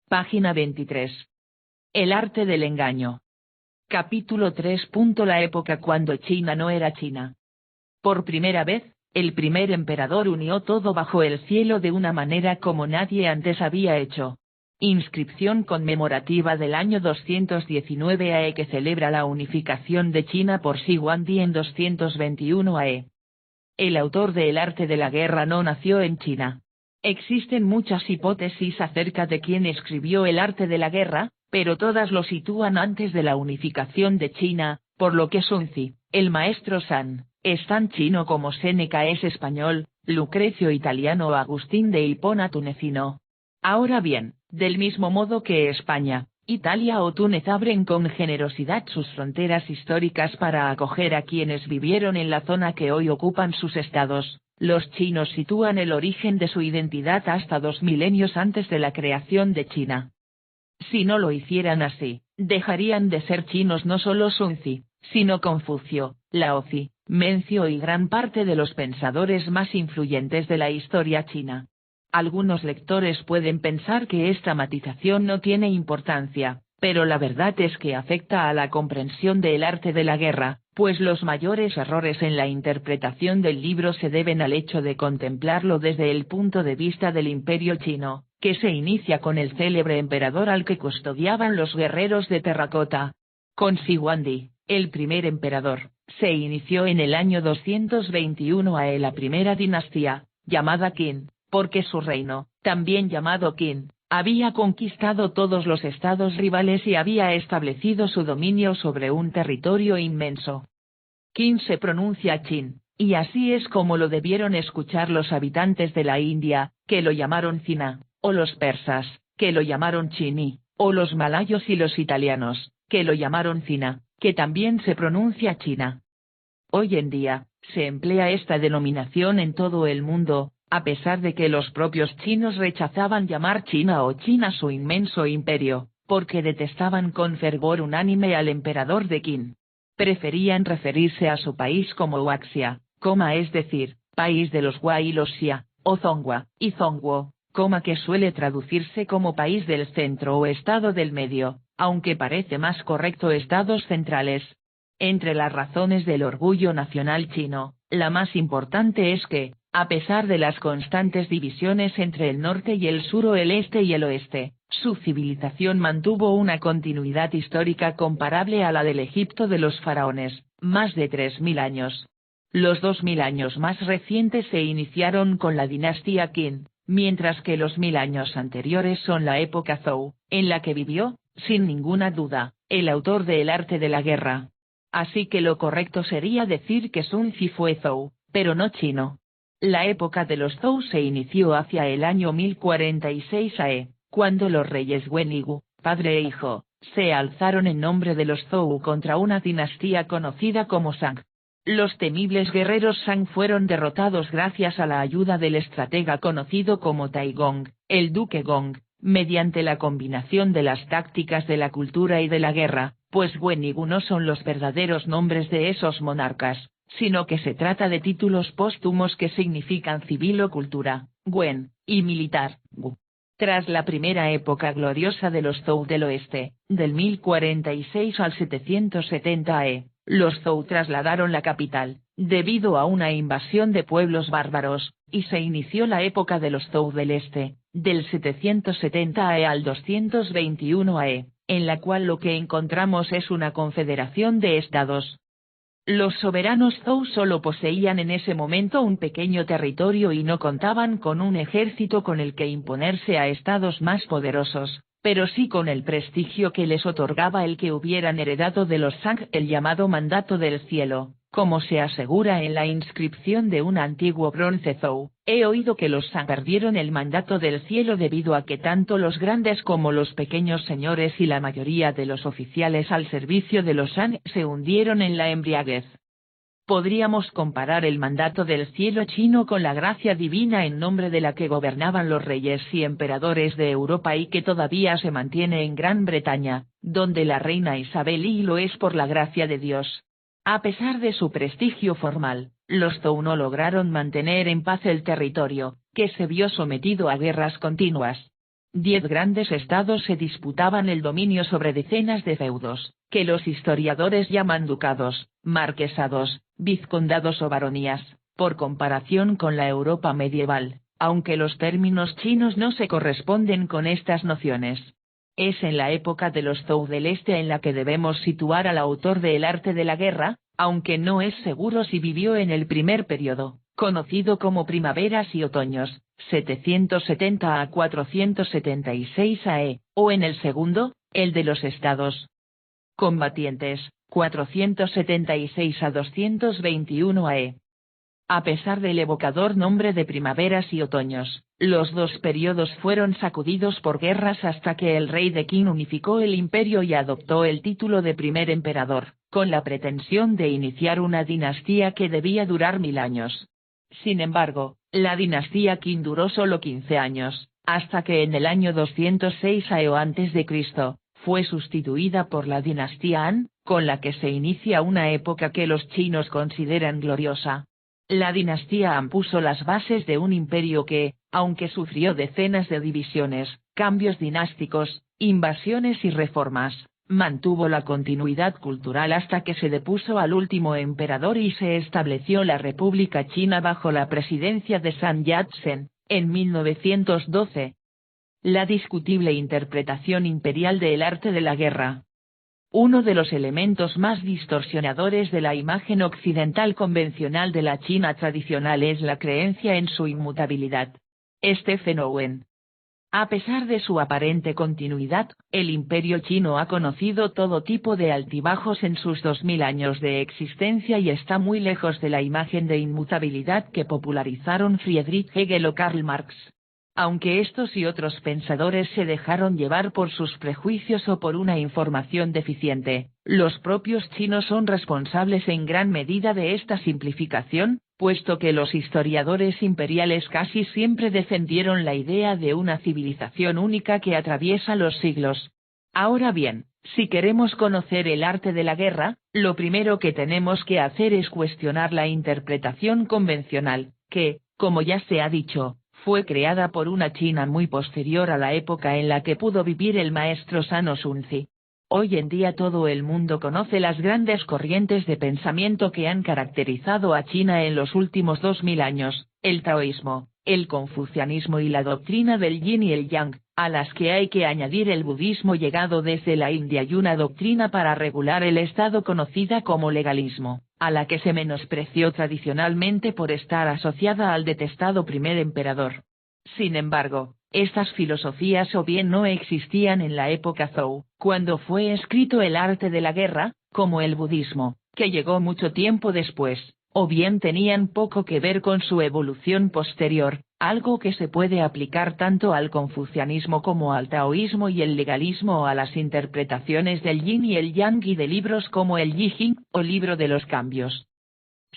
Página 23. El arte del engaño. Capítulo 3. La época cuando China no era China. Por primera vez, el primer emperador unió todo bajo el cielo de una manera como nadie antes había hecho. Inscripción conmemorativa del año 219 AE que celebra la unificación de China por Shi Huangdi en 221 AE. El autor de El arte de la guerra no nació en China. Existen muchas hipótesis acerca de quién escribió El arte de la guerra, pero todas lo sitúan antes de la unificación de China, por lo que Sun Tzu, el maestro San, es tan chino como Séneca es español, Lucrecio italiano o Agustín de Hipona tunecino. Ahora bien, del mismo modo que España, Italia o Túnez abren con generosidad sus fronteras históricas para acoger a quienes vivieron en la zona que hoy ocupan sus estados, los chinos sitúan el origen de su identidad hasta 2 milenios antes de la creación de China. Si no lo hicieran así, dejarían de ser chinos no solo Sun Tzu, sino Confucio, Lao Tzu, Mencio y gran parte de los pensadores más influyentes de la historia china. Algunos lectores pueden pensar que esta matización no tiene importancia, pero la verdad es que afecta a la comprensión del arte de la guerra, pues los mayores errores en la interpretación del libro se deben al hecho de contemplarlo desde el punto de vista del Imperio chino, que se inicia con el célebre emperador al que custodiaban los guerreros de terracota. Con Shi Huangdi, el primer emperador, se inició en el año 221 AE la primera dinastía, llamada Qin, porque su reino, también llamado Qin, había conquistado todos los estados rivales y había establecido su dominio sobre un territorio inmenso. Qin se pronuncia Chin, y así es como lo debieron escuchar los habitantes de la India, que lo llamaron China, o los persas, que lo llamaron Chini, o los malayos y los italianos, que lo llamaron China, que también se pronuncia China. Hoy en día, se emplea esta denominación en todo el mundo, a pesar de que los propios chinos rechazaban llamar China o China su inmenso imperio, porque detestaban con fervor unánime al emperador de Qin. Preferían referirse a su país como Huaxia, es decir, país de los Hua y los Xia, o Zonghua, y Zhongguo, que suele traducirse como país del centro o estado del medio, aunque parece más correcto estados centrales. Entre las razones del orgullo nacional chino, la más importante es que, a pesar de las constantes divisiones entre el norte y el sur o el este y el oeste, su civilización mantuvo una continuidad histórica comparable a la del Egipto de los faraones, más de 3000 años. Los 2000 años más recientes se iniciaron con la dinastía Qin, mientras que los 1000 años anteriores son la época Zhou, en la que vivió, sin ninguna duda, el autor de El arte de la guerra. Así que lo correcto sería decir que Sun Tzu fue Zhou, pero no chino. La época de los Zhou se inició hacia el año 1046 AE, cuando los reyes Wen y Wu, padre e hijo, se alzaron en nombre de los Zhou contra una dinastía conocida como Shang. Los temibles guerreros Shang fueron derrotados gracias a la ayuda del estratega conocido como Tai Gong, el duque Gong, mediante la combinación de las tácticas de la cultura y de la guerra, pues Wen y Wu no son los verdaderos nombres de esos monarcas, sino que se trata de títulos póstumos que significan civil o cultura, Wen, y militar, Wu. Tras la primera época gloriosa de los Zhou del oeste, del 1046 al 770 AE, los Zhou trasladaron la capital, debido a una invasión de pueblos bárbaros, y se inició la época de los Zhou del este, del 770 AE al 221 AE, en la cual lo que encontramos es una confederación de estados. Los soberanos Zhou solo poseían en ese momento un pequeño territorio y no contaban con un ejército con el que imponerse a estados más poderosos, pero sí con el prestigio que les otorgaba el que hubieran heredado de los Shang el llamado mandato del cielo, como se asegura en la inscripción de un antiguo bronce Zhou. He oído que los Shang perdieron el mandato del cielo debido a que tanto los grandes como los pequeños señores y la mayoría de los oficiales al servicio de los Shang se hundieron en la embriaguez. Podríamos comparar el mandato del cielo chino con la gracia divina en nombre de la que gobernaban los reyes y emperadores de Europa y que todavía se mantiene en Gran Bretaña, donde la reina Isabel I lo es por la gracia de Dios. A pesar de su prestigio formal, los Zhou no lograron mantener en paz el territorio, que se vio sometido a guerras continuas. 10 grandes estados se disputaban el dominio sobre decenas de feudos, que los historiadores llaman ducados, marquesados, vizcondados o baronías, por comparación con la Europa medieval, aunque los términos chinos no se corresponden con estas nociones. Es en la época de los Zhou del Este en la que debemos situar al autor de El arte de la guerra, aunque no es seguro si vivió en el primer periodo, conocido como primaveras y otoños, 770 a 476 AE, o en el segundo, el de los estados combatientes, 476 a 221 AE. A pesar del evocador nombre de primaveras y otoños, los dos periodos fueron sacudidos por guerras hasta que el rey de Qin unificó el imperio y adoptó el título de primer emperador, con la pretensión de iniciar una dinastía que debía durar 1000 años. Sin embargo, la dinastía Qin duró solo 15 años, hasta que en el año 206 AE o antes de Cristo, fue sustituida por la dinastía Han, con la que se inicia una época que los chinos consideran gloriosa. La dinastía Han puso las bases de un imperio que, aunque sufrió decenas de divisiones, cambios dinásticos, invasiones y reformas, mantuvo la continuidad cultural hasta que se depuso al último emperador y se estableció la República China bajo la presidencia de Sun Yat-sen, en 1912. La discutible interpretación imperial del arte de la guerra. Uno de los elementos más distorsionadores de la imagen occidental convencional de la China tradicional es la creencia en su inmutabilidad. Stephen Owen. A pesar de su aparente continuidad, el imperio chino ha conocido todo tipo de altibajos en sus 2000 años de existencia y está muy lejos de la imagen de inmutabilidad que popularizaron Friedrich Hegel o Karl Marx. Aunque estos y otros pensadores se dejaron llevar por sus prejuicios o por una información deficiente, los propios chinos son responsables en gran medida de esta simplificación, puesto que los historiadores imperiales casi siempre defendieron la idea de una civilización única que atraviesa los siglos. Ahora bien, si queremos conocer el arte de la guerra, lo primero que tenemos que hacer es cuestionar la interpretación convencional, que, como ya se ha dicho, fue creada por una China muy posterior a la época en la que pudo vivir el maestro Sano Sunzi. Hoy en día todo el mundo conoce las grandes corrientes de pensamiento que han caracterizado a China en los últimos 2000 años, el taoísmo, el confucianismo y la doctrina del yin y el yang, a las que hay que añadir el budismo llegado desde la India y una doctrina para regular el Estado conocida como legalismo, a la que se menospreció tradicionalmente por estar asociada al detestado primer emperador. Sin embargo, estas filosofías o bien no existían en la época Zhou, cuando fue escrito el arte de la guerra, como el budismo, que llegó mucho tiempo después, o bien tenían poco que ver con su evolución posterior, algo que se puede aplicar tanto al confucianismo como al taoísmo y el legalismo o a las interpretaciones del yin y el yang y de libros como el Yi Jing, o libro de los cambios.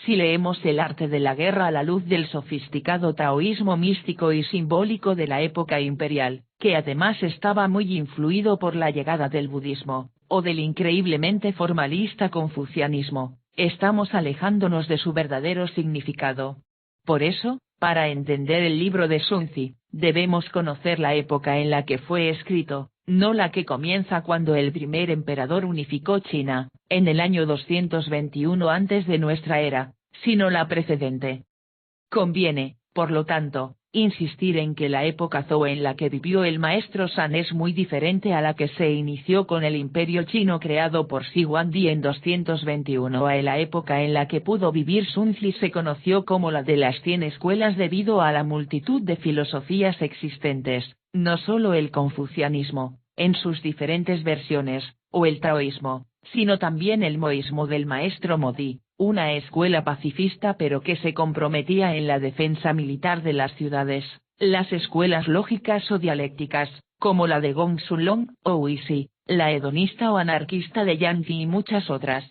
Si leemos el arte de la guerra a la luz del sofisticado taoísmo místico y simbólico de la época imperial, que además estaba muy influido por la llegada del budismo, o del increíblemente formalista confucianismo, estamos alejándonos de su verdadero significado. Por eso, para entender el libro de Sunzi, debemos conocer la época en la que fue escrito, no la que comienza cuando el primer emperador unificó China, en el año 221 antes de nuestra era, sino la precedente. Conviene, por lo tanto, insistir en que la época Zhou en la que vivió el maestro San es muy diferente a la que se inició con el imperio chino creado por Xi Huangdi en 221 a la época en la que pudo vivir Sunzi se conoció como la de las 100 escuelas debido a la multitud de filosofías existentes, no solo el confucianismo, en sus diferentes versiones, o el taoísmo, sino también el moísmo del maestro Modi, una escuela pacifista pero que se comprometía en la defensa militar de las ciudades, las escuelas lógicas o dialécticas, como la de Gong Sulong o Wuxi, la hedonista o anarquista de Yang Yi y muchas otras.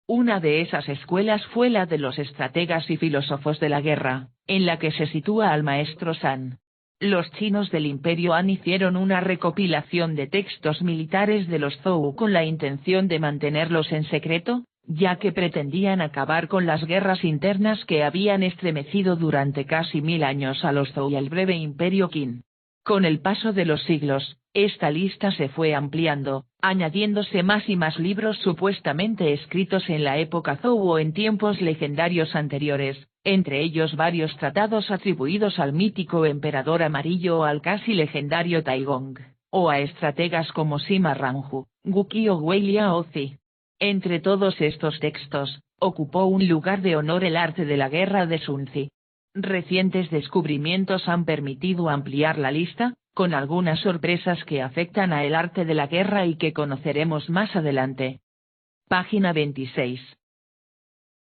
Una de esas escuelas fue la de los estrategas y filósofos de la guerra, en la que se sitúa al maestro San. Los chinos del Imperio Han hicieron una recopilación de textos militares de los Zhou con la intención de mantenerlos en secreto, ya que pretendían acabar con las guerras internas que habían estremecido durante casi 1000 años a los Zhou y al breve Imperio Qin. Con el paso de los siglos, esta lista se fue ampliando, añadiéndose más y más libros supuestamente escritos en la época Zhou o en tiempos legendarios anteriores, entre ellos varios tratados atribuidos al mítico emperador amarillo o al casi legendario Taigong, o a estrategas como Sima Ranju, Guqi o Wei Liaozi. Entre todos estos textos, ocupó un lugar de honor el arte de la guerra de Sun Tzu. Recientes descubrimientos han permitido ampliar la lista, con algunas sorpresas que afectan a el arte de la guerra y que conoceremos más adelante. Página 26.